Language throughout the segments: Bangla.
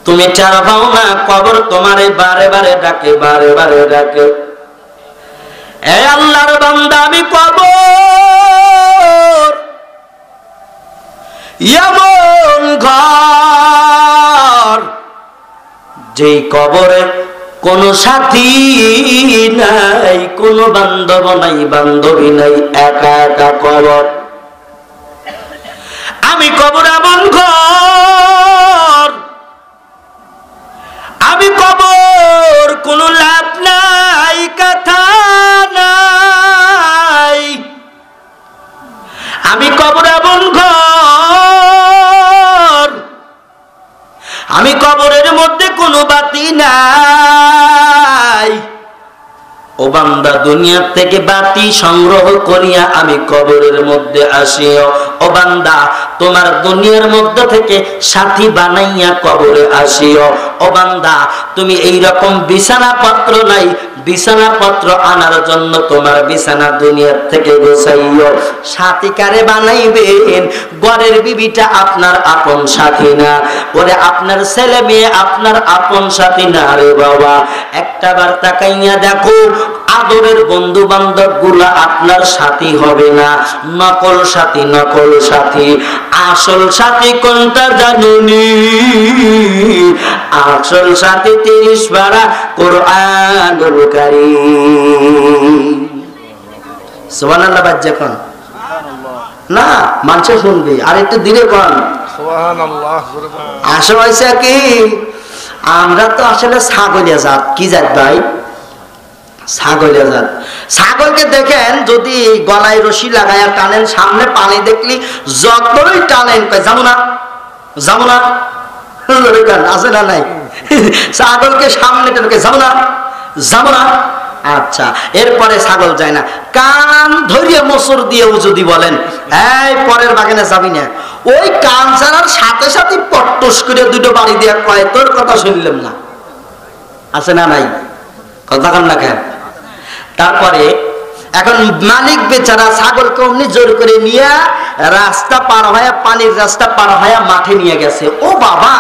তুমি চার পাও না, কবর তোমারে বারে বারে ডাকে, বারে বারে ডাকে। এ আল্লাহর বান্দা, আমি কবর এমন ঘর, যেই কবরে কোনো সাথী নাই, কোনো বান্ধব নাই, বান্ধবী নাই, একা একা কবর। আমি কবর এমন ঘর, আমি কবর কোনো লাভ নাই, কথা নাই। আমি কবর এমন ঘর, আমি কবরের মধ্যে কোনো বাতি নাই। ও বান্দা, দুনিয়ার থেকে বাতি সংগ্রহ করিয়া আমি কবরের মধ্যে আসিও। ও বান্দা, তোমার দুনিয়ার মধ্যে থেকে সাথী বানাইয়া কবরে আসিও। ও বান্দা, তুমি এই রকম বিছানাপত্র নাই, বিছানাপত্র আনার জন্য তোমার বিছানা দুনিয়ার থেকে গোছাইও। সাথী কারে বানাইবেন? ঘরের বিবিটা আপনার আপন সাথী না, ওরে আপনার ছেলে মেয়ে আপনার আপন সাথী না রে বাবা। একটাবার তাকাইয়া দেখো, আদরের বন্ধু বান্ধব গুলা আপনার সাথী হবে না, নকল সাথী, নকল সাথী। আসল সাথী কোনটা জানুনি? আসল সাথী 30 পারা কোরআনুল কারীম। সুবহানাল্লাহ। বাজ্জা কোন না, মানুষ শুনবে, আর একটু দিলে কোন সুবহানাল্লাহ। আসল হইছে কি, আমরা তো আসলে ছাগলিয়া জাত। কি জাত ভাই? ছাগলিয়া জাত। ছাগলকে দেখেন, যদি গলায় রশি লাগায়া টানেন, সামনে পানি দেখলি যতই টানেন যাবো না, যাবো না, আছে না নাই? ছাগলকে সামনে টেনে যাবো না, যাবো না। আচ্ছা, এরপরে ছাগল যায় না, কান ধরিয়ে মোচড় দিয়েও যদি বলেন এই পরের বাগানে যাবি না, ওই কান ছাড়ার সাথে সাথে পট্টস করে দুটো বাড়ি দিয়ে কয় তোর কথা শুনলাম না। আছে না নাই? কথা কান না কেন? তারপরে এখন মালিক বেচারা ছাগলকে অমনি জোর করে নিয়ে রাস্তা পার হয়ে, পানির রাস্তা পার হয়ে মাঠে নিয়ে গেছে। ও বাবা,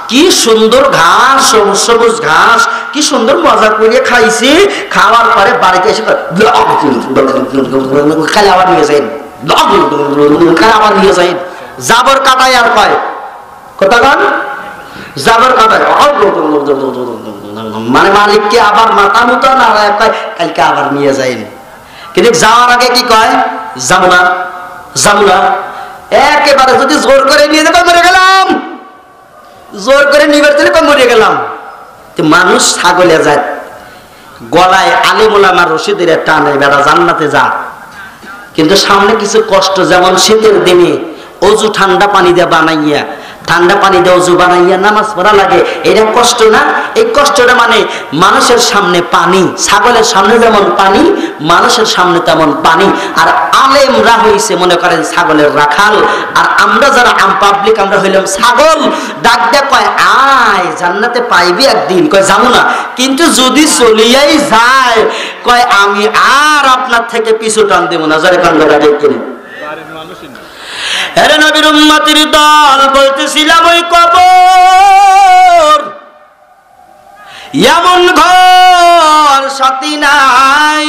কি সুন্দর ঘাস, সবুজ সবুজ ঘাস, কি সুন্দর মজা করে খাইছি। খাওয়ার পরে বাড়িতে এসে খালি আবার নিয়ে যাই, খালি আবার নিয়ে যাই, জাবর কাটায় আর কয় কথা কন, জাবর কাটায়, মানে মালিককে আবার মাথা মতো না কয় কালকে আবার নিয়ে যাই। কিন্তু যাওয়ার আগে কি কয়? যাবো না, যাবো না। একেবারে যদি জোর করে নিয়ে যাবে মরে গেলাম, জোর করে নিবার জন্য মরে গেলাম। মানুষ ছাগলে যায়, গলায় আলেম ওলামার রশিদের টানে, বেড়া জান্নাতে যা। কিন্তু সামনে কিছু কষ্ট, যেমন শীতের দিনে অজু ঠান্ডা পানি দিয়ে বানাইয়া, ঠান্ডা পানি দিয়ে অজু বানাইয়া নামাজ পড়া লাগে, এটা কষ্ট না? এই কষ্টটা মানে মানুষের সামনে পানি, ছাগলের সামনে যেমন পানি, মানুষের সামনে তেমন পানি। আর আলেমরা হইছে মনে করেন ছাগলের রাখাল, আর আমরা যারা আম পাবলিক আমরা হইলাম ছাগল। ডাক দেয়া কয় আয় জান্নাতে পাইবি একদিন, কয় যাবো না। কিন্তু যদি চলিয়াই যায়, কয় আমি আর আপনার থেকে পিছু টান দেব না। যারা কান্দারা দেখতেন আরে নবীর উম্মতের দল, বলতেছিলাম ওই কবর এমন ঘর, সাথী নাই।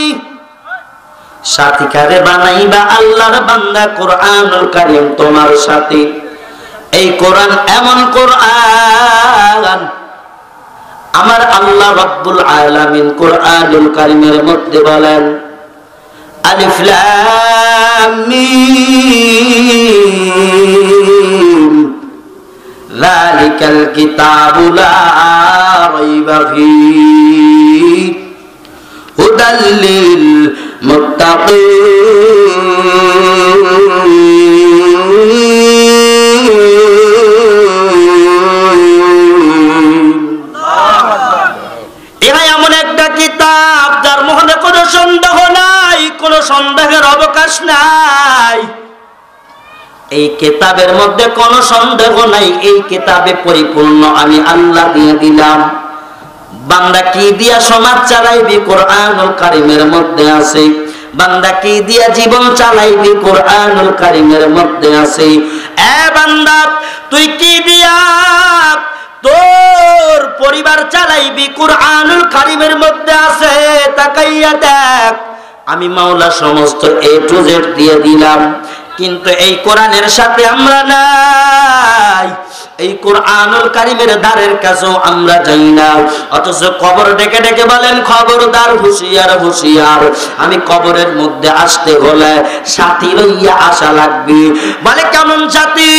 সাথী কারে বানাইবা? আল্লাহর বান্দা, কোরআনুল কারীম তোমার সাথী। এই কোরআন এমন কোরআন, আমার আল্লাহ রাব্বুল আলামিন কোরআনুল কারীমের মধ্যে বলেন আলিফ লাম মিম যালিকাল কিতাবু লা রাইবা ফীহি হুদাল লিল মুত্তাকিন। এটা এমন একটা কিতাব যার মধ্যে কোনো সন্দেহ নাই, কোনো সন্দেহের অবকাশ নাই। এই কিতাবের মধ্যে কোনো সন্দেহ নাই, এই কিতাবে পরিপূর্ণ আমি আল্লাহ দিয়ে দিলাম। বান্দা কি দিয়া সমাজ চালাইবি? কোরআনুল কারীমের মধ্যে আছে। বান্দা কি দিয়া জীবন চালাইবি? কোরআনুল কারীমের মধ্যে আছে। এ বান্দা, তুই কি দিয়া তোর গায়বী কুরআনুল কারীমের মধ্যে আছে, তাকাইয়া দেখ। আমি মাওলা সমস্ত A to Z দিয়ে দিলাম, কিন্তু এই কোরআনের সাথে আমরা নাই, এই কুরআনুল কারীমের দ্বারের কাছেও আমরা যাই না। অথচ কবর ডেকে ডেকে বলেন, খবরদার, হুঁশিয়ার হুঁশিয়ার, আমি কবরের মধ্যে আসতে হলে সাথী লইয়া আসা লাগবে। বলে কেমন সাথী?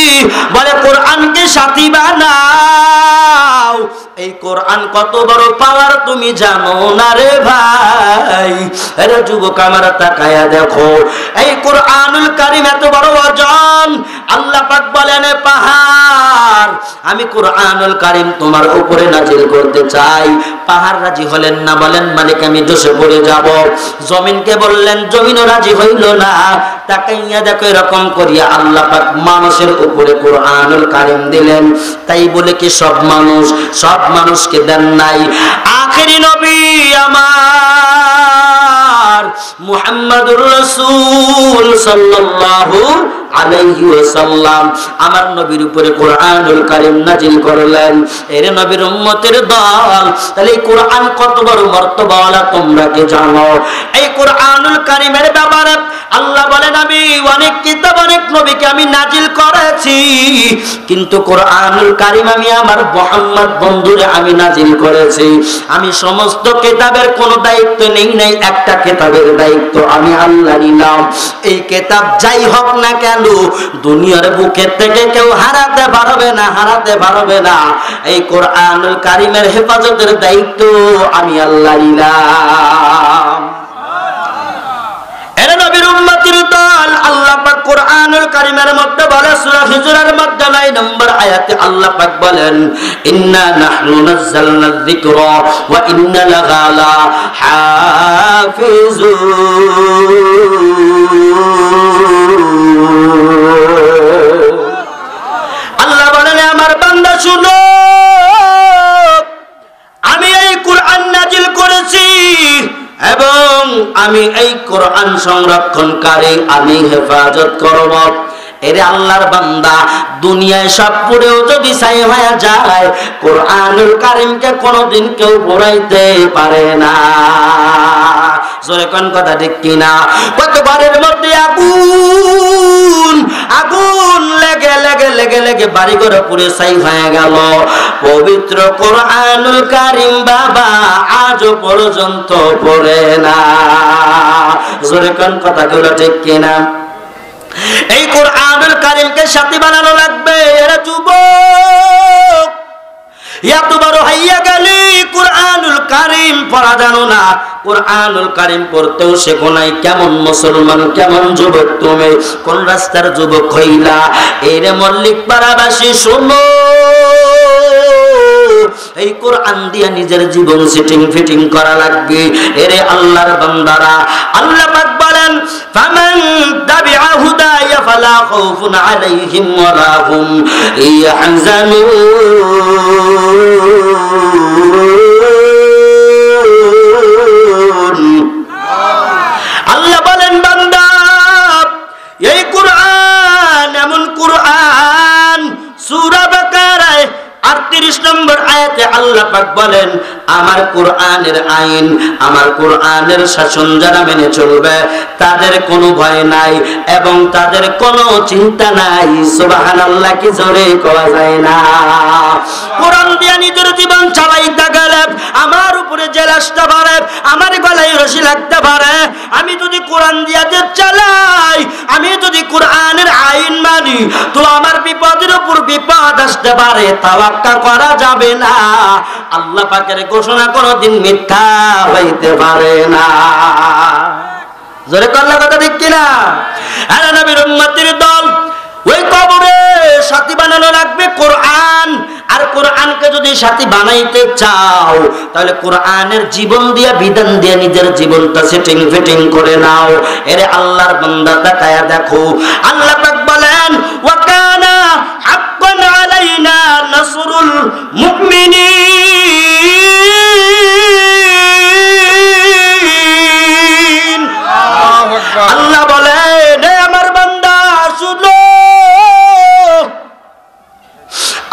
বলে কোরআনকে সাথী বানাও। এই কোরআন কত বড় পাওয়ার তুমি জানো না রে ভাই। আরে যুবক আমার তাকায়া দেখো, এই কুরআনুল কারীম এত বড় ওজন। আল্লাহ পাক বলেন, পাহাড় আমি কুরআনুল কারীম তোমার উপরে নাজিল করতে চাই। পাহাড় রাজি হলেন না, বলেন মালিক আমি দোষে পড়ে যাব। জমিনকে বললেন, জমিনও রাজি হইল না। তাকাইয়া দেখো, এরকম করিয়া আল্লাহ পাক মানুষের উপরে কুরআনুল কারীম দিলেন। তাই বলে কি সব মানুষকে দেন নাই? আখেরি নবী আমার মুহাম্মদুর রাসূল সাল্লাল্লাহু আলাইহি ওয়াসাল্লাম আমার নবীর উপরে কুরআনুল কারীম নাজিল করলেন। এর নবীর উম্মতের দল, তাহলে এই কুরআন কত বড় মর্তবাওয়ালা তোমরা কি জানো? এই কুরআনুল কারীমের ব্যাপারে আল্লাহ বলেন, আমি অনেক কিতাব অনেক নবীকে আমি নাজিল করেছি, কিন্তু কুরআনুল কারীম আমি আমার মুহাম্মদ বন্ধুরে আমি নাজিল করেছি। আমি সমস্ত কিতাবের কোনো দায়িত্ব নেই নাই, একটা কিতাবের দায়িত্ব আমি আল্লাহ নিলাম। এই কিতাব যাই হোক না কেন, দুনিয়ার বুকের থেকে কেউ হারাতে পারবে না। এই কুরআনুল কারীমের হেফাজতের দায়িত্ব আমি আল্লাহ নিলাম। এর নবীর উম্মতের দল, আল্লাহ পাক কুরআনুল কারীমের মধ্যে বলে, সূরা হিজরের মধ্যে 9 নম্বর আয়াতে আল্লাহ পাক বলেন, ইন্না নাহনু নাযালনা যিকরা ওয়া ইন্না লাহা লাহাফিজুন। আল্লাহ বলেন, আমার বান্দা শুনো, আমি এই কুরআন নাজিল করেছি এবং আমি এই কোরআন সংরক্ষণকারী, আমি হেফাজত করব। এরে আল্লাহর বান্দা, দুনিয়ায় সব পুরেও যদি ছাই হয়ে যায়, কোরআনুল কারীমকে কোনোদিন কেউ পুরাইতে পারে না। জোরে কোন কথা ঠিক কিনা? কত ঘরের মধ্যে আগুন লেগে লেগে লেগে লেগে বাড়ি ঘরে পুরে ছাই হয়ে গেল, পবিত্র কোরআনুল কারীম বাবা আজও পর্যন্ত পড়ে না। জোরে কোন কথাগুলো ঠিক কিনা? এই কোরআনুল কারীমকে সাথী বানানো লাগবে। এরা যুবক, এত বড় হইয়া গেলি কুরআনুল কারীম পড়া জানো না, কুরআনুল কারীম পড়তেও শেখো নাই। কেমন মুসলমান, কেমন যুবক তুমি, কোন রাস্তার যুবক হইলা? এরে মল্লিক পাড়াবাসী শোনো, এই কোরআন দিয়া নিজের জীবন সেটিং ফিটিং করা লাগবে। এরে আল্লাহর বান্দারা, আল্লাহ পাক বলেন, ফামান তাবিআ হুদায়া ফালা খাউফুন আলাইহিম ওয়ালা হুম ইয়াহজানুন। আল্লাহ বলেন, বান্দা, এই কোরআন এমন কোরআন, সূরা বাকারায় 38 নম্বর আয়াতে আল্লাহ পাক বলেন, আমার কোরআনের আইন, আমার কোরআনের শাসন যারা মেনে চলবে তাদের কোনো ভয় নাই এবং তাদের কোনো চিন্তা নাই। সুবহানাল্লাহ, কি জোরে কওয়া যায় না? কোরআন দিয়ে নিজের জীবন চালাইতে গেলে আমার উপরে জেল আসতে পারে, আমার গলায় রশি লাগতে পারে। আমি যদি কোরআন দিয়ে চালাই, আমি যদি কোরআনের আইন মানি, তো আমার বিপদের উপর বিপদ আসতে পারে, তাওয়াক্কুল করা যাবে না। আল্লাহ পাকের ঘোষণা কোনদিন মিথ্যা হইতে পারে না। জোরে কল্লা কথা ঠিক কিনা? আরে নবীর উম্মতের দল, ওই কবরে সাথী বানানো লাগবে কোরআন। আর কোরআনকে যদি সাথী বানাইতে চাও, তাহলে কোরআনের জীবন দিয়া, বিধান দিয়া নিজের জীবনটা সেটিং ফিটিং করে নাও। এরে আল্লাহর বান্দা, তাকায়া দেখো, আল্লাহ পাক বলেন, ওয়া কানা হাক্কান আলাইনা নাসরুল মুমিনিন। আল্লাহ বলেন, আমার বান্দা শুনো,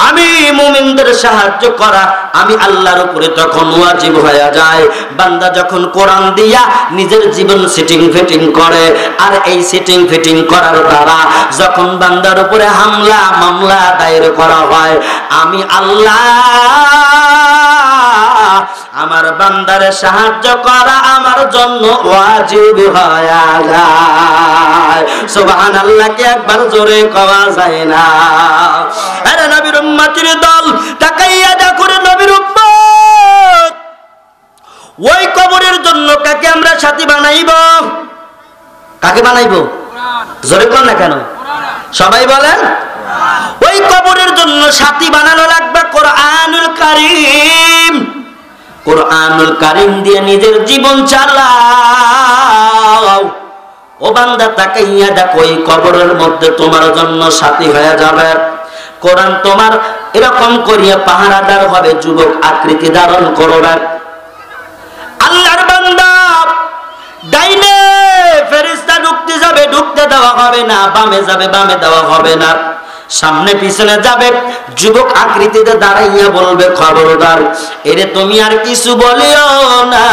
আমি মুমিনদের সাহায্য করা আমি আল্লাহর উপরে তখন ওয়াজিব হয়ে যায়। বান্দা যখন কোরআন দিয়া নিজের জীবন সেটিং ফিটিং করে, আর এই সেটিং ফিটিং করার দ্বারা যখন বান্দার উপরে হামলা মামলা দায়ের করা হয়, আমি আল্লাহ আমার বান্দারে সাহায্য করা আমার জন্য ওয়াজিব হয়ে যায়। সুবহানাল্লাহ কি একবার জোরে কওয়া যায় না? আরে নবীর উম্মতের দল তাকাইয়া দেখো রে নবীর উম্মত, ওই কবরের জন্য কাকে আমরা সাথী বানাইব? কাকে বানাইব? জোরে কোন না কেন? সবাই বলেন। ওই কবরের জন্য সাথী বানানো লাগবে কোরআনুল কারীম। কোরআনুল কারীম দিয়ে নিজের জীবন চালাও। ও বান্দা তাকাইয়া দেখো, এই কবরের মধ্যে তোমার জন্য সাথী হয়ে যাবে কোরআন। তোমার এরকম করিয়া পাহারাদার হবে, যুবক আকৃতি ধারণ করবে। আল্লাহর বান্দা ডাইনে ফেরেশতা ঢুকতে যাবে, ঢুকতে দেওয়া হবে না। বামে যাবে, বামে দেওয়া হবে না। সামনে পিছনে যাবে, যুবক আকৃতিতে দাঁড়াইয়া বলবে, খবরদার এরে তুমি আর কিছু বলিও না।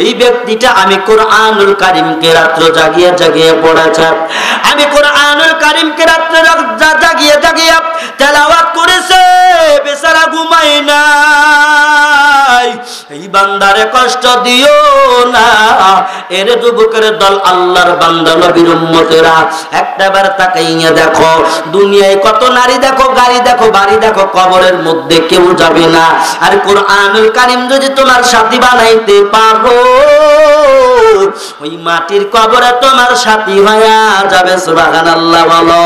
এই ব্যক্তিটা আমি কোরআনুল কারীমকে রাত্র জাগিয়ে জাগিয়ে পড়েছে, আমি কোরআনুল কারীমকে রাত্র জাগিয়ে জাগিয়ে তেলাওয়াত করেছে, বেচারা ঘুমাই নাই। এই বান্দারে কষ্ট দিও না। এরে যুবকের দল, আল্লাহর বান্দা নবীর উম্মতেরা, একটাবার তাকাইয়া দেখো, দুনিয়ায় কত নারী দেখো, গাড়ি দেখো, বাড়ি দেখো, কবরের মধ্যে কেউ যাবে না। আর কোরআনুল কারীম যদি তোমার সাথী বানাইতে পারো, ওই মাটির কবরে তোমার সাথী হয়ে যাবে। সুবহানাল্লাহ বলো।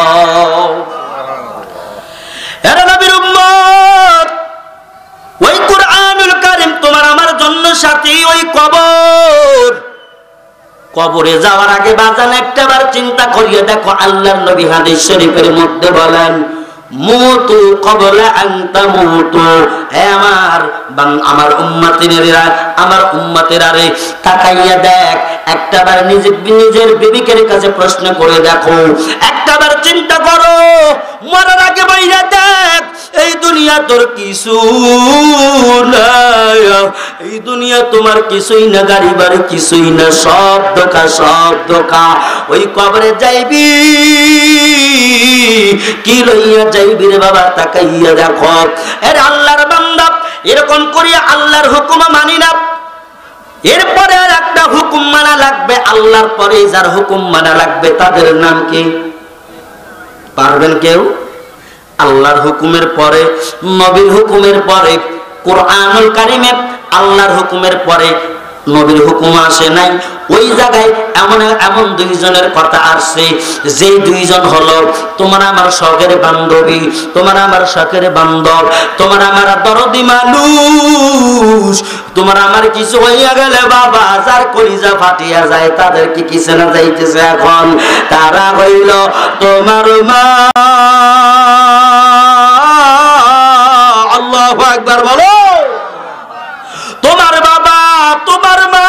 এরে নবীর উম্মত, ওই কোরআনুল কারীম তোমার আমার জন্য সাথী। ওই কবরে যাওয়ার আগে বাজান একটাবার চিন্তা করিয়ে দেখো, আল্লাহর নবী হাদিস শরীফের মধ্যে বলেন, মুতু ক্বাবলা আন তামুতু। হে আমার উম্মতিনেরা, আমার উম্মতেরা রে, তাকাইয়া দেখ, একটাবার নিজের বিবিকের কাছে প্রশ্ন করে দেখো, একটাবার চিন্তা করো, মরার আগে বাইরে দেখ, এই দুনিয়া তোর কিছু নাই, এই দুনিয়া তোমার কিছুই না, গাড়ি বাড়ি কিছুই না, সব ধোঁকা, সব ধোঁকা। ওই কবরে যাইবি, কি লইয়া যাইবি রে বাবা? তাকাইয়া দেখো। এর আল্লাহর বান্দা, এরকম করিয়া আল্লাহর হুকুম মানি না, এরপরে আর একটা হুকুম মানা লাগবে। আল্লাহর পরে যার হুকুম মানা লাগবে তাদের নাম কি পারবেন কেউ? আল্লাহর হুকুমের পরে, নবীর হুকুমের পরে, কোরআনুল কারীমে আল্লাহর হুকুমের পরে নবীর হুকুম আসে নাই, ওই জায়গায় এমন দুইজনের কথা আসছে, যে দুইজন হলো তোমার আমার শখের বান্ধবী, তোমার আমার শখের বান্ধব, তোমার আমার দরদি মানুষ। তোমার আমার কিছু হইয়া গেলে বাবা, যার কলিজা ফাটিয়া যায়, তাদের কি কিছু না যাইতেছে এখন? তারা হইল তোমার মা। আল্লাহু আকবার বলো। তোমার বাবা, তোমার মা।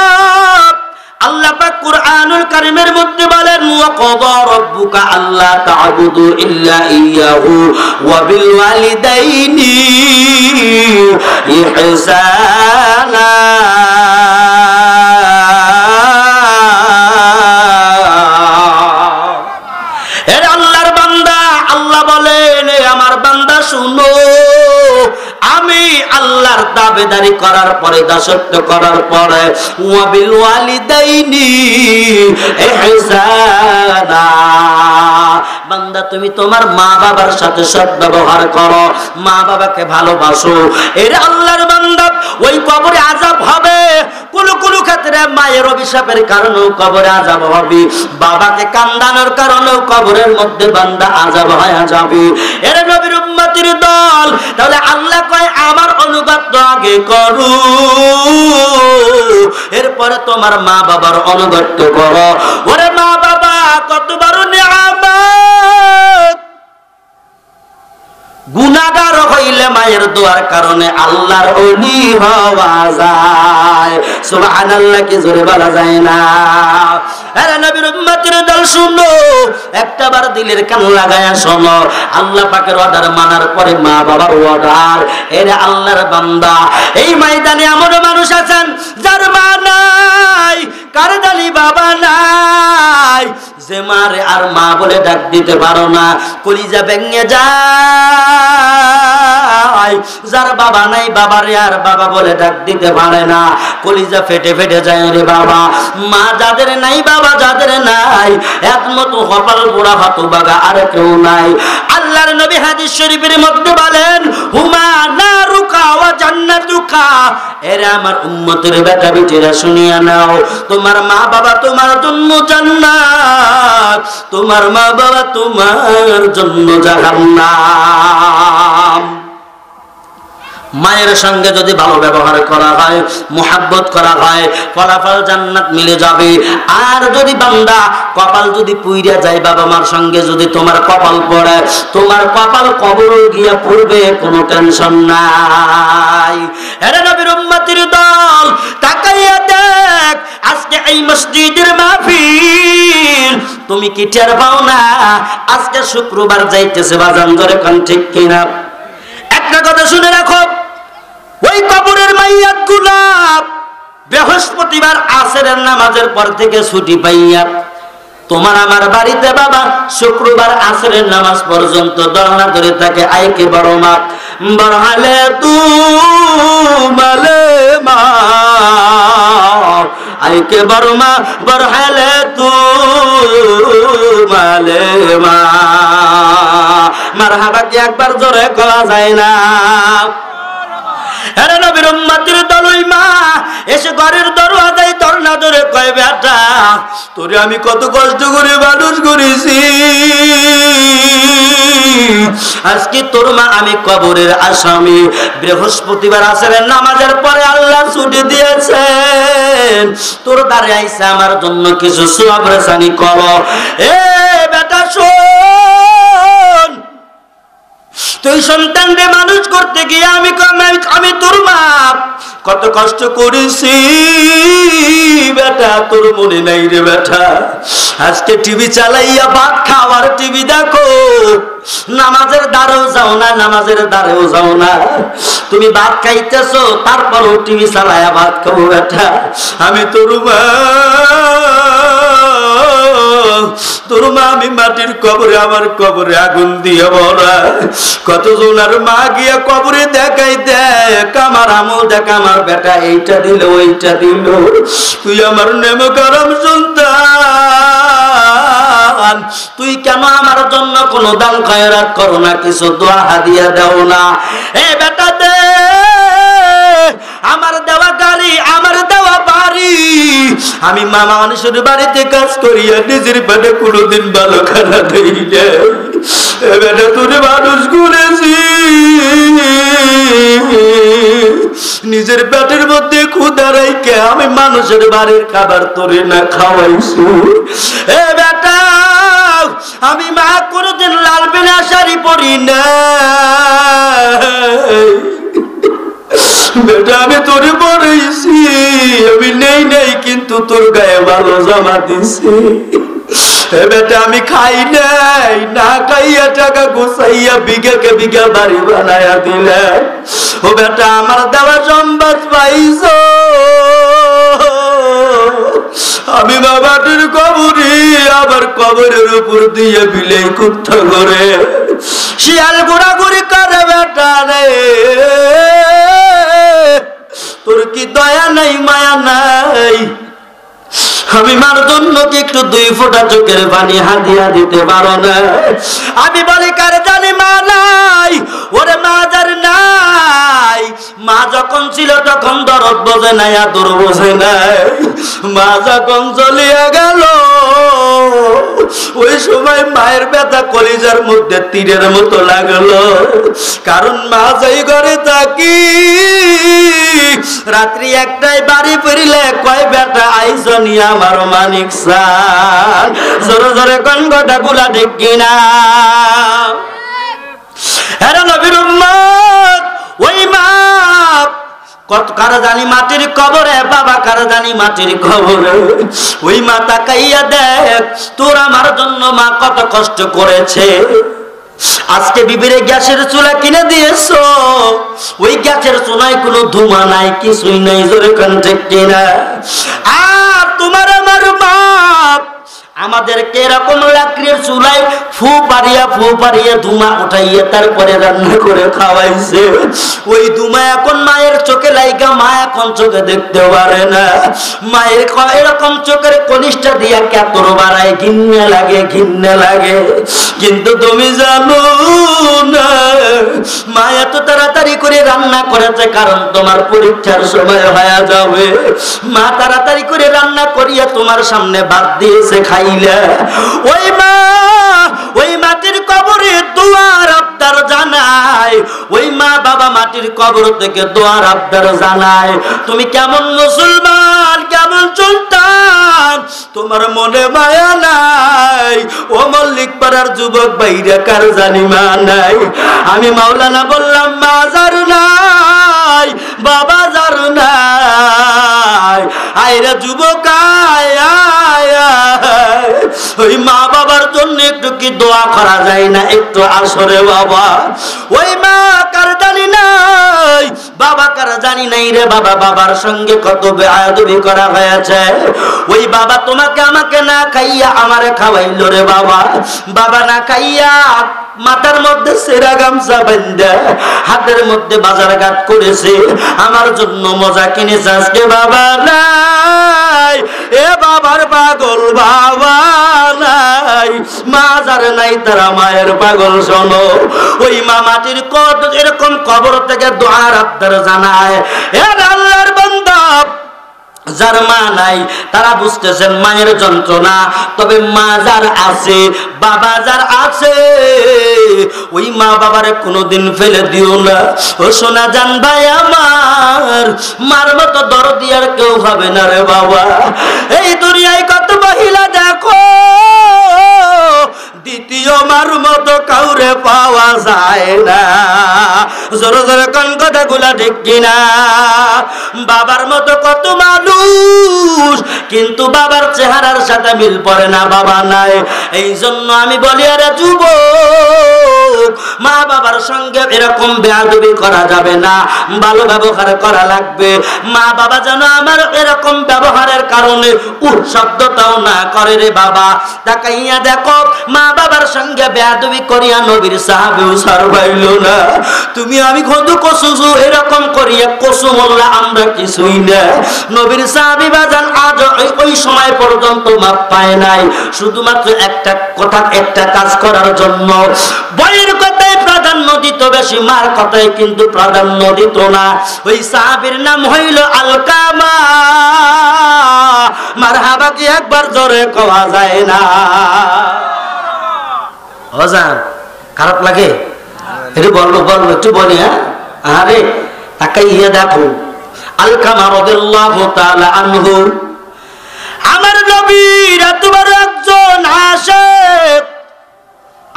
আল্লাহ পাক কুরআনুল কারীমের মধ্যে বলেন, ওয়া ক্বাদা রাব্বুকা আল্লা তা'বুদু ইল্লা ইয়্যাহু ওয়া বিল ওয়ালিদাইনি ইহসানা। এ আল্লাহর বান্দা, আল্লাহ বলেন, আমার বান্দা শুনো, আমি আল্লাহর দাবিদারি করার পরে, দাসত্ব করার পরে, ওয়া বিল ওয়ালিদাইনি ইহসানা। বান্দা তুমি তোমার মা বাবার সাথে সদ্ব্যবহার করো, মা বাবাকে ভালোবাসো। এর আল্লাহর বান্দা, ওই কবরে আযাব হবে। কোন কোন ক্ষেত্রে মায়ের অভিশাপের কারণেও কবরে আযাব হবে, বাবাকে কান্দানোর কারণেও কবরের মধ্যে বান্দা আযাব হয়ে যাবে। এর নবীর উম্মতের দল, তাহলে আল্লাহ কয় আমার অনুগত আগে করো, এরপরে তোমার মা বাবার অনুগত করো। ওরে মা বাবা কত বড় নিয়ামত! গুনাহগার হইলে মায়ের দোয়ার কারণে আল্লাহর ওলি হওয়া যায়। সুবহানাল্লাহ কি জোরে বলা যায় না? আরে নবীর উম্মতের দল শুনো, একটাবার দিলের কান লাগায়া শোনো। আল্লাহ পাকের অর্ডার মানার পরে মা বাবার অর্ডার। এরে আল্লাহর বান্দা, এই ময়দানে এমন মানুষ আছেন যার মা নাই, কারদালি বাবা নাই, যে মারে আর মা বলে ডাক দিতে পারো না, কলিজা ভেঙে যায়। যার বাবা নাই, বাবারে আর বাবা বলে ডাক দিতে পারে না, কলিজা ফেটে ফেটে যায় রে বাবা। মা যাদের নাই, বাবা যাদের নাই, একমতো কপাল পোড়া হতভাগা আর কেউ নাই। আল্লাহর নবী হাদিস শরীফের মধ্যে বলেন, হুমা নারুকা ওয়া জান্নাতুকা। এরে আমার উম্মতের বেটা বিটিরা শুনিয়া নাও, তোমার মা বাবা তোমার জন্য জান্নাত, তোমার মা বাবা তোমার জন্য জাহান্নাম। মায়ের সঙ্গে যদি ভালো ব্যবহার করা হয়, মুহাব্বত করা হয়, ফলাফল জান্নাত মিলে যাবে। আর যদি বান্দা কপাল যদি পুইরা যায়, বাবা মার সঙ্গে যদি তোমার কপাল পড়ে, তোমার কপাল কবরে গিয়া পড়বে, কোনো টেনশন নাই। আরে নবীর উম্মতের দল, তাকাইয়া দেখ আজকে এই মসজিদের মাহফিল, তুমি কি টের পাও না আজকে শুক্রবার যাইতেছে বাজান? ধরে কোন ঠিক কিনা? একটা কথা শুনে রাখো, ওই কবরের মাইয়াত গুলা বৃহস্পতিবার আসরের নামাজের পর থেকে ছুটি পাইয়া তোমার আমার বাড়িতে বাবা শুক্রবার আসরের নামাজ পর্যন্ত দরনা ধরে থাকে। আইকে বড় মা বড়হালে তুমালে মা, আইকে বড় মা বড়হালে তুমালে মা। মারহাবা কি একবার জোরে করা যায় না? আরে নবীর উম্মতের দল, ওই মা এসে ঘরের দরওয়াজায় দরনা ধরে কয়, বেটা তোরে আমি কত কষ্ট করে মানুষ করেছি, আজকে তোর মা আমি কবরের আসামি। বৃহস্পতিবার আসরের নামাজের পরে আল্লাহ ছুটি দিয়েছেন, তোর দ্বারে আইসা আমার জন্য কিছু সওয়াব রেসানি করো। এ বেটা শোন, তুই সন্তানকে মানুষ করতে গিয়ে আমি তোর মা কত কষ্ট করেছি বেটা, তোর মনে নাই রে বেটা? আজকে টিভি চালাইয়া ভাত খাওয়ার টিভি দেখো, নামাজের দ্বারেও যাও না, নামাজের দ্বারেও যাও না, তুমি ভাত খাইতেছো তারপরও টিভি চালাইয়া ভাত খাবো বেটা। আমি তোর মা, তোর মা আমি মাটির কবরে, আমার কবরে আগুন দিয়ে ভরা। কতজন আর মা গিয়া কবরে দেখাই দেখ, আমার আমল দেখ, আমার বেটা এইটা দিল ওইটা দিল। তুই আমার নেমে গরম সন্তান, তুই কেন আমার জন্য কোনো দান খয়রাত করো না, কিছু দোয়া হাদিয়া দাও না? এ বেটা দে, আমার দেওয়া গাড়ি, আমার দেওয়া বাড়ি, আমি মামা মানুষের বাড়িতে কাজ করিয়া নিজের পেটে কোনোদিন ভালো খানা দেই না। বেটা তোরে মানুষ করেছি, নিজের পেটের মধ্যে ক্ষুধা রাইখে আমি মানুষের বাড়ির খাবার তোরে না খাওয়াইছি। এ বেটা আমি মা কোনোদিন লাল বিনা শাড়ি পরি না বেটা, আমি তোরে পড়াইছি, আমি নেই নেই কিন্তু তোর গায়ে ভালো জামা দিছি। বেটা আমি খাই নাই, না খাইয়া টাকা গুছাইয়া বিঘাকে বিঘা বাড়ি বানাইয়া দিলে। ও বেটা আমার দেওয়া সম্বাদ পাইছো, আমি বাবাটির কবরে, আবার কবরের উপর দিয়ে বিলেই কুত্তা করে শিয়াল ঘোরাঘুরি করে। বেটা রে তোর কি দয়া নাই মায়া নাই? আমি মার জন্য কি একটু 2 ফোঁটা চোখের পানি হাদিয়া দিতে পারো না? আমি বলি কারে জানি মা নাই, ওরে মা যার নাই, মা যখন ছিল তখন দরদ বোঝে নাই, আদর বোঝে নাই। মা যখন চলিয়া গেল ওই সময় মায়ের ব্যথা কলিজার মধ্যে তীরের মতো লাগলো। কারণ মা যাই ঘরে থাকি, রাত্রি 1টায় বাড়ি ফিরলে কয় বেটা আইসো নিয়ে আমার মানিক সান, জোরে জোরে কোন কথা গুলা ঠিক কিনা? এরা নবীর উম্মত, ওই মা কত কারা জানি মাটির কবরে, বাবা কারা জানি মাটির কবরে। ওই মা তাকাইয়া দেখ তোর আমার জন্য মা কত কষ্ট করেছে। আজকে বিবিরে গ্যাসের চুলা কিনে দিয়েছো, ওই গ্যাসের চুলায় কোনো ধোঁয়া নাই, কিছুই নাই, জোরে কান ঠিক কিনা। আর তোমার আমার মা আমাদেরকে এরকম লাকড়ির চুলায় ফু পারিয়া ধুমা উঠাইয়া তারপরে রান্না করে খাওয়াইছে। ওই ধুমা এখন মায়ের চোখে লাইগা, মা এখন চোখে দেখতে পারে না। মায়ের এরকম চোখের কনিষ্ঠা দিয়া কেতর বাড়ায়, ঘিন্নে লাগে। কিন্তু তুমি জানো না মা এত তাড়াতাড়ি করে রান্না করেছে কারণ তোমার পরীক্ষার সময় হয়ে যাবে। মা তাড়াতাড়ি করে রান্না করিয়া তোমার সামনে ভাত দিয়েছে, খাইলা। ওই মা ওই মাটির কবরে দোয়ার আবদার জানায়, ওই মা বাবা মাটির কবর থেকে দোয়ার আবদার জানায়। তুমি কেমন মুসলমান, কেমন সুলতান, তোমার মনে মায়া নাই? ও মল্লিক পাড়ার যুবক বাইরে কার জানি মা নাই? আমি মাওলানা বললাম মা যার নাই, বাবা যার নাই, আইরা যুবক ওই মা বাবার জন্য একটু কি দোয়া করা যায় না? একটু আসরে বাবা, ওই মা কার জানি নাই, বাবা কার জানি নাই রে বাবা। বাবার সঙ্গে কত বেয়াদবি করা হয়েছে। ওই বাবা তোমাকে আমাকে না খাইয়া আমারে খাওয়াইলো রে বাবা। বাবা না খাইয়া মাথার মধ্যে সেরা গামছা বাঁধা, হাতের মধ্যে বাজার ঘাট করেছে, আমার জন্য মজা কিনেছে। আজকে বাবা নাই, এ বাবার পাগল বাবা নাই, মা যার নাই তারা মায়ের পাগল। শোনো, ওই মা মাটির কত এরকম কবর থেকে দোয়ার আবদার জানায়। এ আল্লাহর বান্দা, যার মা নাই তারা বুঝতেছেন মায়ের যন্ত্রণা। তবে মা যার আছে, বাবা যার আছে, ওই মা বাবারে কোনোদিন ফেলে দিও না। ও সোনা জান ভাই আমার, মার মতো দরদি আর কেউ হবে না রে বাবা। এই দুনিয়ায় কত মহিলা দেখো, দ্বিতীয় মার মতো কাউরে পাওয়া যায় না। জোরে জোরে কোন কথাগুলা ঠিক কিনা? বাবার মতো কত মানুষ, কিন্তু বাবার চেহারার সাথে মিল পড়ে না, বাবা নাই। এই জন্য আমি বলি আরে যুবক, মা বাবার সঙ্গে এরকম বেয়াদবি করা যাবে না, ভালো ব্যবহার করা লাগবে। মা বাবা যেন আমার এরকম ব্যবহারের কারণে শব্দটাও না করে রে বাবা। তাকাইয়া দেখো, মা বাবার সঙ্গে বেয়াদবি করিয়া নবীর সাহাবীও সারবাইল না। তুমি আমি কত কসুজু এরকম করিয়া কসু মোল্লা আমরা কিছুই না। নবীর সাহাবী বাজান আজ ওই সময় পর্যন্ত মাপ পায় নাই, শুধুমাত্র একটা কথা, একটা কাজ করার জন্য। বইয়ের কথায় প্রাধান্য দিত বেশি, মার কথায় কিন্তু প্রাধান্য দিত না। ওই সাহাবীর নাম হইল আলকামা। মারহাবা কি একবার জোরে কওয়া যায় না? ওজান খারাপ লাগে? একটু বলবো একটু বলি। হ্যাঁ, আরে তাকাইয়া দেখো, আলকামা রাদিয়াল্লাহু তাআলা আনহু আমার নবীর এত বড় একজন আশিক,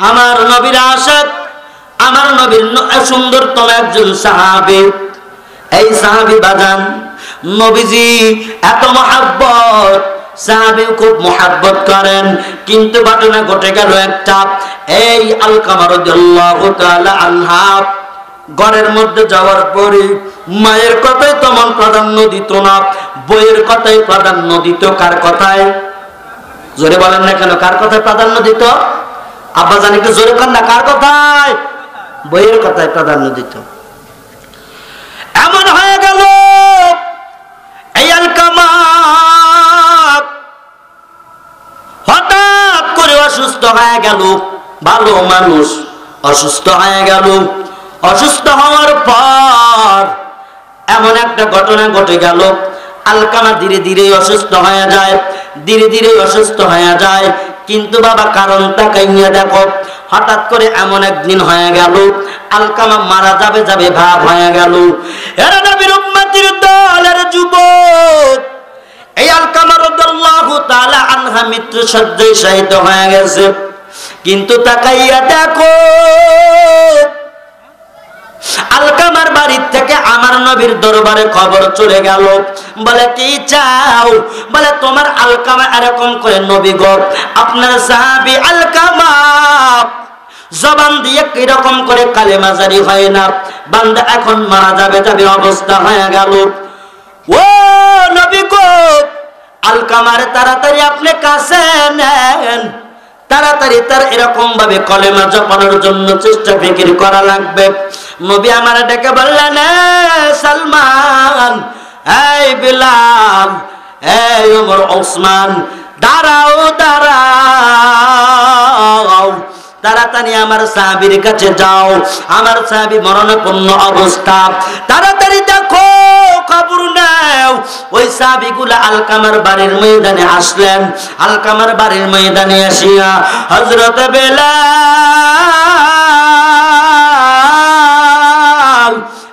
আমার নবীর আশিক, আমার নবীর সুন্দরতম একজন সাহাবী। এই সাহাবী বাজান নবীজি এত মহব্বত, সাহাবী খুব মহব্বত করেন। কিন্তু ঘটনা ঘটে গেল একটা। এই আলকামা রাদিয়াল্লাহু তাআলা আনহা ঘরের মধ্যে যাওয়ার পরে মায়ের কথাই তেমন প্রাধান্য দিত না, বইয়ের কথাই প্রাধান্য দিত। কার কথায়? জোরে বলেন না কেন? কার কথায় প্রাধান্য দিত? আব্বা জানি একটু জোরে কর না, কার কথায়? বইয়ের কথায় প্রাধান্য দিত। এমন হয়ে গেল এই আলকামা হঠাৎ করে অসুস্থ হয়ে গেল। ভালো মানুষ অসুস্থ হয়ে গেল। অসুস্থ হওয়ার পর এমন একটা ঘটনা ঘটে গেল, আলকামা ধীরে ধীরে অসুস্থ হয়ে যায়, ধীরে ধীরে অসুস্থ হয়ে যায়। কিন্তু বাবা কারণ তাকাইয়া দেখো, হঠাৎ করে এমন একদিন হয়ে গেল আলকামা মারা যাবে যাবে ভাব হয়ে গেল। এরা নবীর উম্মতের দলের যুবক। এই আলকামা রাদিয়াল্লাহু তাআলা আনহা মৃত্যু শয্যায় শায়িত হয়ে গেছে। কিন্তু তাকাইয়া দেখো, আলকামার বাড়ি থেকে আমার নবীর দরবারে খবর চলে গেল। বলে কি চাও? বলে তোমার আলকামা এরকম করে নবী গো, আপনার সাহাবী আলকামা জবান দিয়ে কিরকম করে কালেমা জারি হয় না, বান্দা এখন মারা যাবে যাবে অবস্থা হয়ে গেল। ও নবী গো, আলকামার তাড়াতাড়ি আপনি কাছে নেন, তাড়াতাড়ি তার এরকম ভাবে কলেমা জপানোর জন্য চেষ্টা ফিকির করা লাগবে। নবী আমার ডেকে বললেন, সালমান, এই বিলাল, এই ওমর, ওসমান, দাঁড়াও দাঁড়াও, তাড়াতাড়ি আমার সাহাবীর কাছে যাও, আমার সাহাবী মরণাপন্ন অবস্থা, তাড়াতাড়ি দেখো, খবর নাও। ওই সাহাবীগুলা আলকামার বাড়ির ময়দানে আসলেন। আলকামার বাড়ির ময়দানে আসিয়া হযরত বেলাল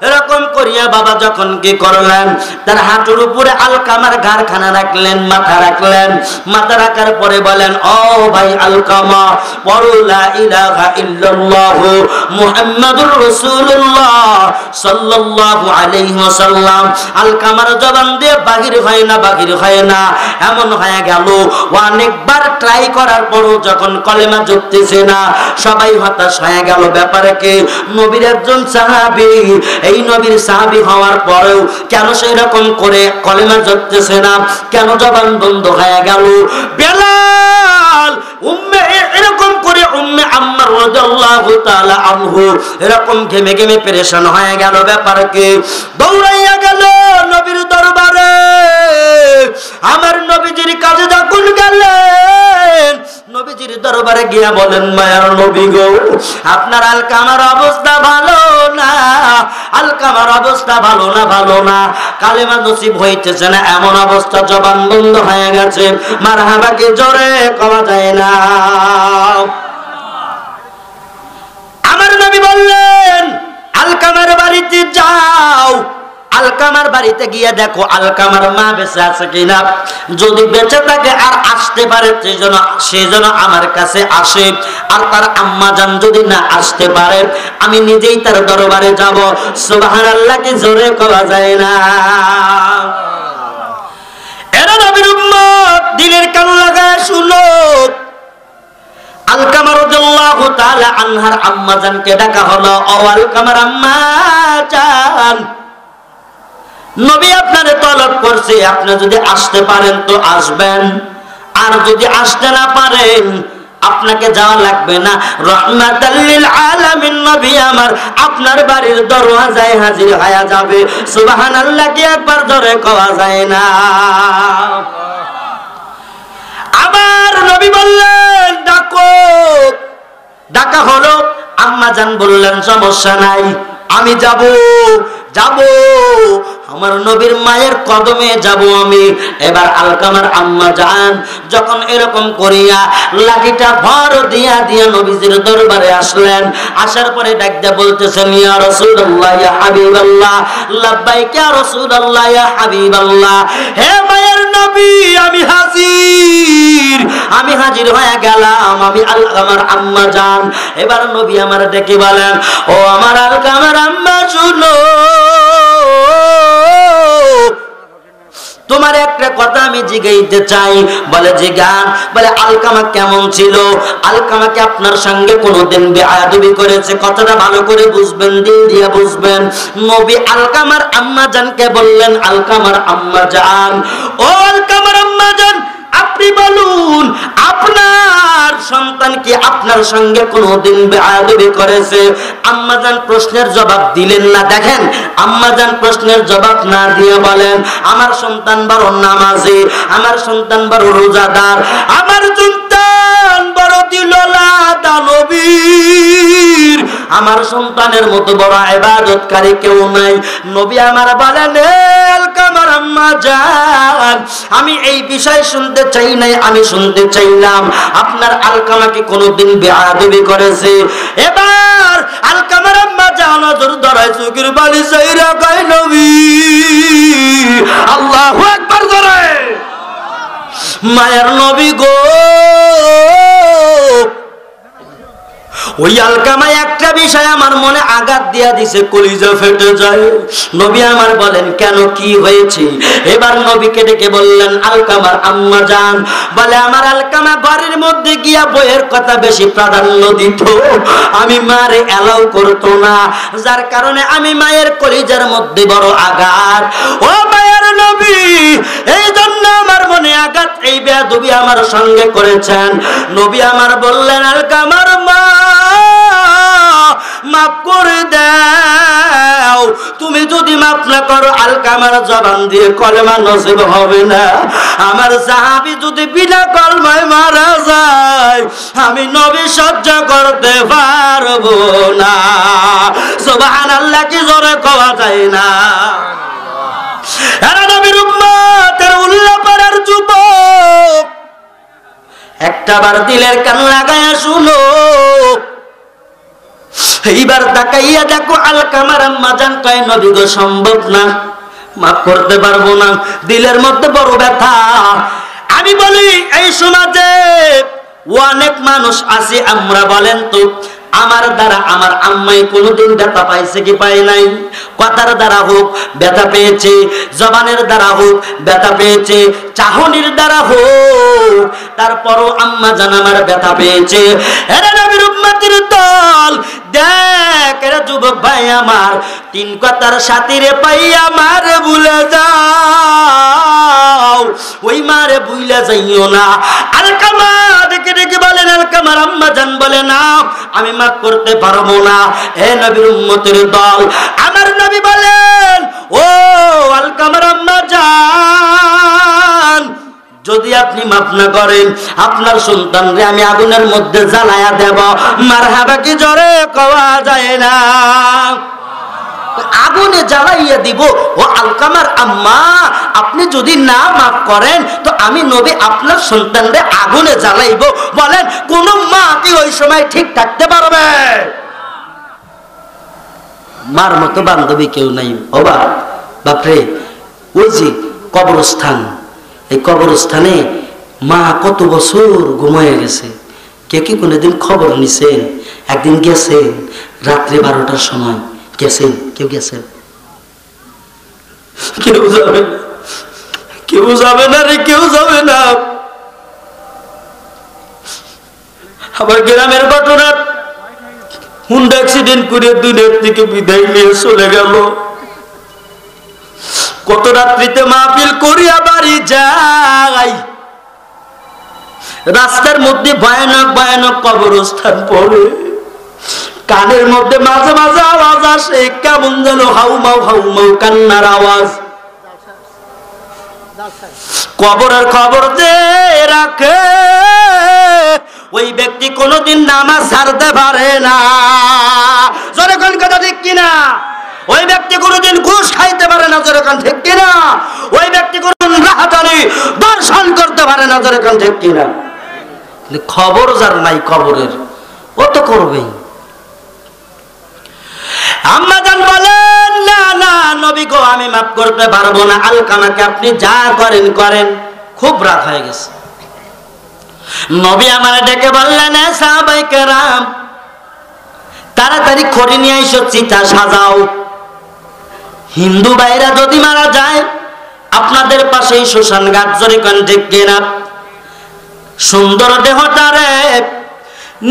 এরকম করিয়া বাবা যখন কি করলেন, তার হাঁটুর উপরে আলকামার ঘাড়খানা রাখলেন, মাথা রাখলেন। মাথা রাখার পরে বলেন, ও ভাই আলকামা, পড়ো লা ইলাহা ইল্লাল্লাহ মুহাম্মাদুর রাসূলুল্লাহ সাল্লাল্লাহু আলাইহি ওয়াসাল্লাম। আলকামার জবান দিয়ে বাহির হয় না, বাহির হয় না, এমন হয়ে গেল। অনেকবার ট্রাই করার পরও যখন কলেমা জপতেছে না, সবাই হতাশ হয়ে গেল। ব্যাপারে কি? নবীর একজন সাহাবী, এই নবীর সাহাবী হওয়ার পরেও কেন সেই রকম করে কলেমা জপতেছে না, কেন জবান বন্ধ হয়ে গেল? বেলাল এরকম করে উম্মে আম্মার রাদিয়াল্লাহু তাআলা আনহু এরকম ঘেমে ঘেমে পেরেশান হয়ে গেল। ব্যাপার কি? দৌড়াইয়া গেল নবীর দরবারে। আমার নবীজির কাছে যখন গেলেন, নবীজির দরবারে গিয়া বলেন, মায়ার নবী গো, আপনার আলকামার অবস্থা ভালো না, আলকামার অবস্থা ভালো না, ভালো না, কালেমা নসিব হইতেছে না, এমন অবস্থা, জবান বন্ধ হয়ে গেছে, মারহাবাকে জোরে কওয়া যায় না। আমার নবী বললেন, আলকামার বাড়িতে যাও, আলকামার বাড়িতে গিয়ে দেখো আলকামার মা বেঁচে আছে কিনা। যদি বেঁচে থাকে আর আসতে পারে, সে যেন আমার কাছে আসে। আর তার আম্মা জান যদি না আসতে পারে, আমি নিজেই তার দরবারে যাব। সুবহানাল্লাহ কি জোরে কওয়া যায় না? এরা নবীর উম্মত, দিলের কান লাগায় শুনো। আলকামা রাদিয়াল্লাহু তাআলা আনহার আম্মা জানকে ডাকা হলো, ও আলকামার আম্মা জান, নবী আপনারে তলব করছে, আপনি যদি আসতে পারেন তো আসবেন, আর যদি আসতে না পারেন আপনাকে যাওয়া লাগবে না। রাহমাতাল লিল আলামিন নবী আমার আপনার বাড়ির দরওয়াজায় হাজির হয়ে যাবে। সুবহানাল্লাহ কি একবার জোরে কওয়া যায় না? আবার নবী বললেন, ডাকো। ডাকা হলো। আম্মা জান বললেন, সমস্যা নাই, আমি যাব, যাব, আমার নবীর মায়ের কদমে যাব আমি। এবার আলকামার আম্মা জান যখন এরকম করিয়া লাঠিটা ভর দিয়া দিয়া নবীজির দরবারে আসলেন, আসার পরে ডাকতে বলতেছেন, ইয়া রাসূলুল্লাহ, ইয়া হাবিবাল্লাহ, লাব্বাইক ইয়া রাসূলুল্লাহ, ইয়া হাবিবাল্লাহ, হে মায়ের নবী, আমি হাজির, আমি হাজির হয়ে গেলাম, আমি আলকামার আম্মা জান। এবার নবী আমার ডেকে বলেন, ও আমার আলকামার আম্মা, শুনো, তোমার একটা কথা আমি জিজ্ঞাসা চাই। বলে জিজ্ঞান। বলে আলকামা কেমন ছিল? আলকামাকে আপনার সঙ্গে কোনোদিন বেয়াদবি করেছে? কথাটা ভালো করে বুঝবেন, দিল দিয়ে বুঝবেন। নবী আলকামার আম্মা জানকে বললেন, আলকামার আম্মা জান, ও আলকামার আম্মা জান, আপনি বলুন, আপনার সন্তান কি আপনার সঙ্গে কোনোদিন বেয়াদবি করেছে? আম্মাজান প্রশ্নের জবাব দিলেন না। দেখেন, আম্মাজান প্রশ্নের জবাব না দিয়ে বলেন, আমার সন্তান বড় নামাজি, আমার সন্তান বড় রোজাদার, আমার সন্তান বড় দিলওয়ালা দানবীর, আমার সন্তানের মতো বড় ইবাদতকারী কেউ নাই। নবী আমার বলেন, আলকামার আম্মা জান, আমি এই বিষয় শুনতে চাই নাই, আমি শুনতে চাইলাম আপনার আলকামাকে কোনোদিন বেয়াদবি করেছে? এবার আলকামার আম্মা জান নজর ধরায়, চোখের বালি চাইরা কয়, নবী, আল্লাহু আকবার জোরে। মায়ের নবী গো, ওই আলকামা একটা বিষয় আমার মনে আঘাত দিয়া দিছে, কলিজা ফেটে যায়। নবী আমার বলেন কেন, কি হয়েছে? এবার নবীকে ডেকে বললেন আলকামার আম্মা জান, বলে আমার আলকামা বাড়ির মধ্যে গিয়া বইয়ের কথা বেশি প্রাধান্য দিত, আমি মারে এলাও করতো না, যার কারণে আমি মায়ের কলিজার মধ্যে বড় আঘাত। ও মায়ের নবী, এই জন্য আমার মনে আঘাত, এই বেয়াদবি আমার সঙ্গে করেছেন। নবী আমার বললেন আলকামার মা, মাফ করে দাও। তুমি যদি মাফ না করো আলকামার জবান দিয়ে কলেমা নসিব হবে না। আমার সাহাবী যদি বিনা কলমায় মারা যায়, আমি নবী সহ্য করতে পারবো না। সুবহানাল্লাহ কি জোরে কওয়া যায় না? এরা নবীর উম্মত, এরা উল্লাপাড়ার যুবক, একটাবার দিলের কান লাগায়া শুনো। এইবার তাকাইয়া দেখো আলকামার আম্মা জান কয় নবী গো সম্ভব না, মাফ করতে পারবো না, দিলের মধ্যে বড় ব্যথা। আমি বলি এই সমাজে অনেক মানুষ আছে, আমরা বলেন তো আমার দ্বারা আমার আম্মাই কোনোদিন ব্যথা পাইছে কি পায় নাই? কথার দ্বারা হোক ব্যথা পেয়েছে, জবানের দ্বারা হোক ব্যথা পেয়েছে, চাহনির দ্বারা হোক, তারপরও আম্মা জান আমার ব্যথা পেয়েছে। এরা নবীর উম্মতের দল, দেখ এরা যুবক ভাই আমার, তিন কথার সাথীরে পাইয়া মারে ভুলে যাও, ওই মারে ভুলে যাইও না। আলকামা ডেকে ডেকে বলেন আলকামার আম্মা জান বলে না, আমি মাফ করতে পারবো না। হে নবীর উম্মতের দল, আমার নবী বলেন ও আলকামার আম্মা জান, যদি আপনি মাফ না করেন আপনার সন্তানরে আমি আগুনের মধ্যে জ্বালায়া দেব। মারহাবা কি জোরে কওয়া যায় না? আগুনে জ্বালাইয়া দিব। ও আলকামার আম্মা, আপনি যদি না মাফ করেন তো আমি নবী আপনার সন্তানরে আগুনে জ্বালাইব। বলেন কোন মা কি ওই সময় ঠিক থাকতে পারবে? মার মতো বান্ধবী কেউ নাই। ও বাপরে, ওই যে কবরস্থান, এই কবরস্থানে মা কত বছর ঘুমায় গেছে। কে কি কোনোদিন খবর নিছেন? একদিন গেছেন রাত্রে 12টার সময়, গেছেন? কেউ গেছেন? কেউ যাবে না, কেউ যাবে না রে, কেউ যাবে না। আবার গ্রামের ঘটনা, হুন্ডা অ্যাক্সিডেন্ট করে দুনিয়ার থেকে বিদায় নিয়ে চলে গেল। কত রাত্রিতে মাহফিল করিয়া বাড়ি যাই, রাস্তার মধ্যে ভয়ানক ভয়ানক কবরস্থান পড়ে, কানের মধ্যে মাঝে মাঝে আওয়াজ আসে, কেমন যেন হাউমাউ হাউমাউ কান্নার আওয়াজ। কবরের খবর যে রাখে ওই ব্যক্তি কোনোদিন নামাজ ছাড়তে পারে না। যখন কথা ঠিক কিনা? ওই ব্যক্তি কোনোদিন ঘুষ খাইতে পারে না, যেরকম ঠিক কিনা? ওই ব্যক্তি কোনোদিন রাহাতানি দর্শন করতে পারে না, যেরকম ঠিক কিনা? খবর যার নাই কবরের, ও তো করবেই। আম্মা জান বলেন না না নবী গো, আমি মাফ করতে পারবো না। আলকামাকে আপনি যা করেন করেন। খুব রাত হয়ে গেছে। নবী আমার ডেকে বললেন সাহাবায়ে কেরাম, তাড়াতাড়ি খড়ি নিয়ে এসো, চিতা সাজাও। হিন্দু ভাইরা যদি মারা যায় আপনাদের পাশেই শ্মশান ঘাট, জোরে কোন ঠিক কিনা? সুন্দর দেহটারে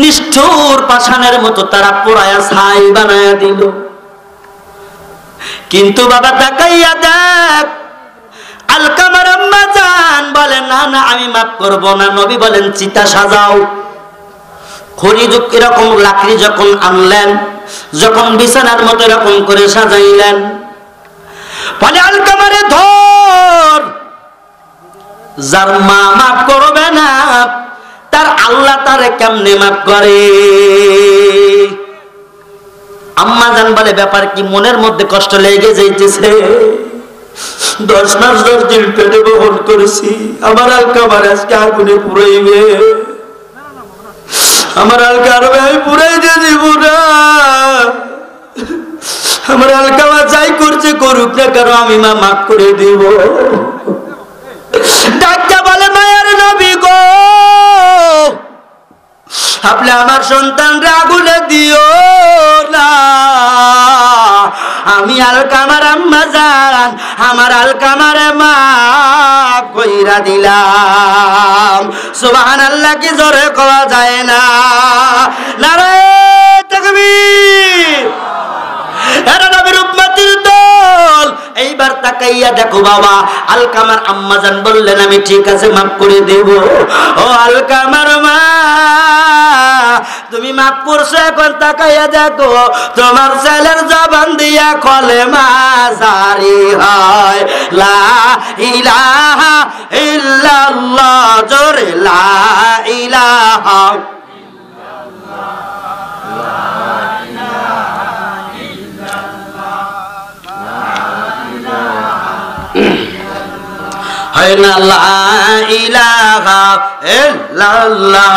নিষ্ঠুর পাষাণের মতো তারা পোড়ায়া ছাই বানায়া দিল। কিন্তু বাবা তাকাইয়া দেখ, আলকামার আম্মা জান বলে না না আমি মাফ করবো না। নবী বলেন চিতা সাজাও। খড়ি এরকম লাকড়ি যখন আনলেন, যখন বিছানার মতো এরকম করে সাজাইলেন, বলে আলকামারে ধর। যার মা মাফ করবে না তার আল্লাহ তারে কেমনে মাফ করে? আম্মা জান বলে ব্যাপার কি? মনের মধ্যে কষ্ট লেগে যাইতেছে। 10 মাস 10 দিন পেটে বহন করেছি, আমার আলকামার আজকে আগুনে পুড়াইবে, আমার আলকার ভাই পুড়াই দিয়ে দিব না। আমার আলকামা যাই করছে করুক না কেন, আমি মা মাফ করে দিব। ডাক্তার বলে মায়ের নবী গো, আপনি আমার সন্তানরা আগুনে দিও না। আমি আলকামার আম্মা জান আমার আলকামারে মাফ কইরা দিলাম। সুবহানাল্লাহ কি জোরে কওয়া যায় না? নারে তাকবীর। এরা নবীর উম্মতের দল। এইবার তাকাইয়া দেখো বাবা, আলকামার আম্মা জান বললেন আমি ঠিক আছে মাফ করে দেব। ও আলকামার মা, তুমি মাফ করছো, এখন তাকাইয়া দেখো তোমার ছেলের জবান দিয়া কলেমা জারি হয়, লা ইলাহা ইল্লাল্লাহ, জোরে লা ইলাহা লা ইলাহা ইল্লাল্লাহ,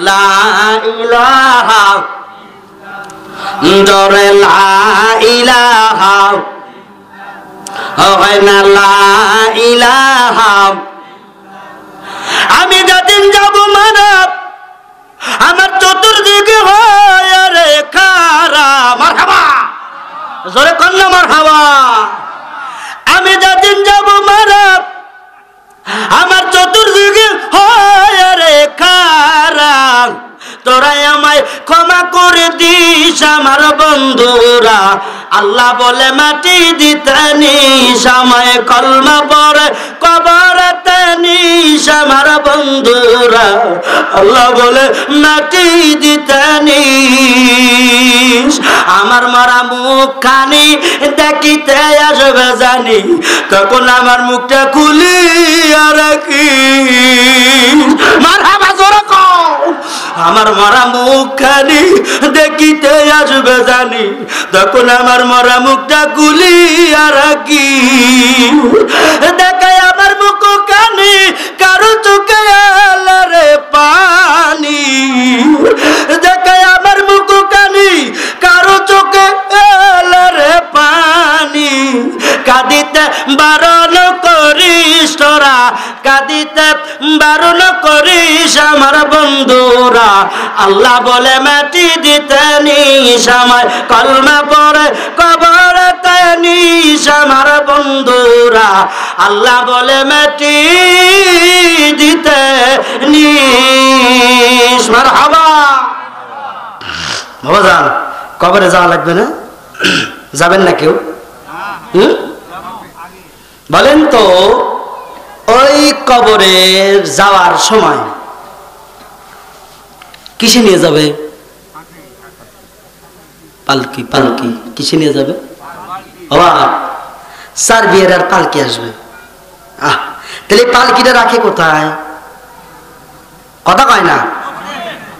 লা ইলাহা, জোরে লা ইলাহা, হয় না লা ইলাহা। আমি যেদিন যাব মানব আমার চতুর্দিকে হয় রে খারা, মারহাবা, জোরে কন্যা মারহাবা। আমি যেদিন যাব মানব আমার চতুর্দিকে হয় রে খারা, তোরাই আমায় ক্ষমা করে দিস আমার বন্ধুরা। আল্লাহ বলে মাটি দিতে নিস আমায়, কলমা পড়ে কবরেতে নিস আমার বন্ধুরা। আল্লাহ বলে মাটি দিতে নিস, আমার মরা মুখ খানি দেখিতে আসবে জানি, তখন আমার মুখটা খুলি আর কি মারহাবা, জোরে কও। আমার মরা মুখ খানি দেখিতে আসবে জানি, তখন আমার মরা মুখটা গুলি আর কি দেখায় আমার মুখ কানি, কারো চোখে আলারে পানি, দেখায় আমার মুখ কানি, কারো চোখে আলারে পানি। কাঁদিতে বারণ করিস তোরা, কাঁদিতে বারণ করিস আমার বন্ধুরা। আল্লাহ বলে মাটি দিতে নিস আমায়, কলমা পড়ে কবরেতে নিস আমার বন্ধুরা। আল্লাহ বলে মাটি দিতে নিস, মারহাবা। বাবা যান, কবরে যাওয়া লাগবে না? যাবেন না কেউ? বলেন তো, ওই কবরে যাওয়ার সময় কিসে নিয়ে যাবে? পালকি, পালকি কিসে নিয়ে যাবে? বাবা, 4 বিয়ের আর পালকি আসবে। তাহলে পালকিটা রাখে কোথায়? কথা কয় না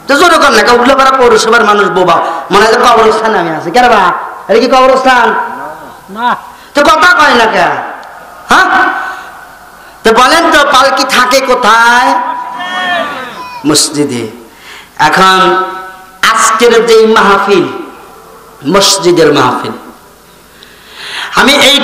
তো, জোরে কর না। উঠলে পারা পৌরসভার মানুষ বোবা মনে হয় কবরস্থানে আমি আছি। কেন বা এটা কি কবরস্থান না? তো কথা কয় না কে? হ্যাঁ, তো বলেন তো পালকি থাকে কোথায়? মসজিদে। এখন আজকের যে মাহফিল, মসজিদের মাহফিল, আমি এই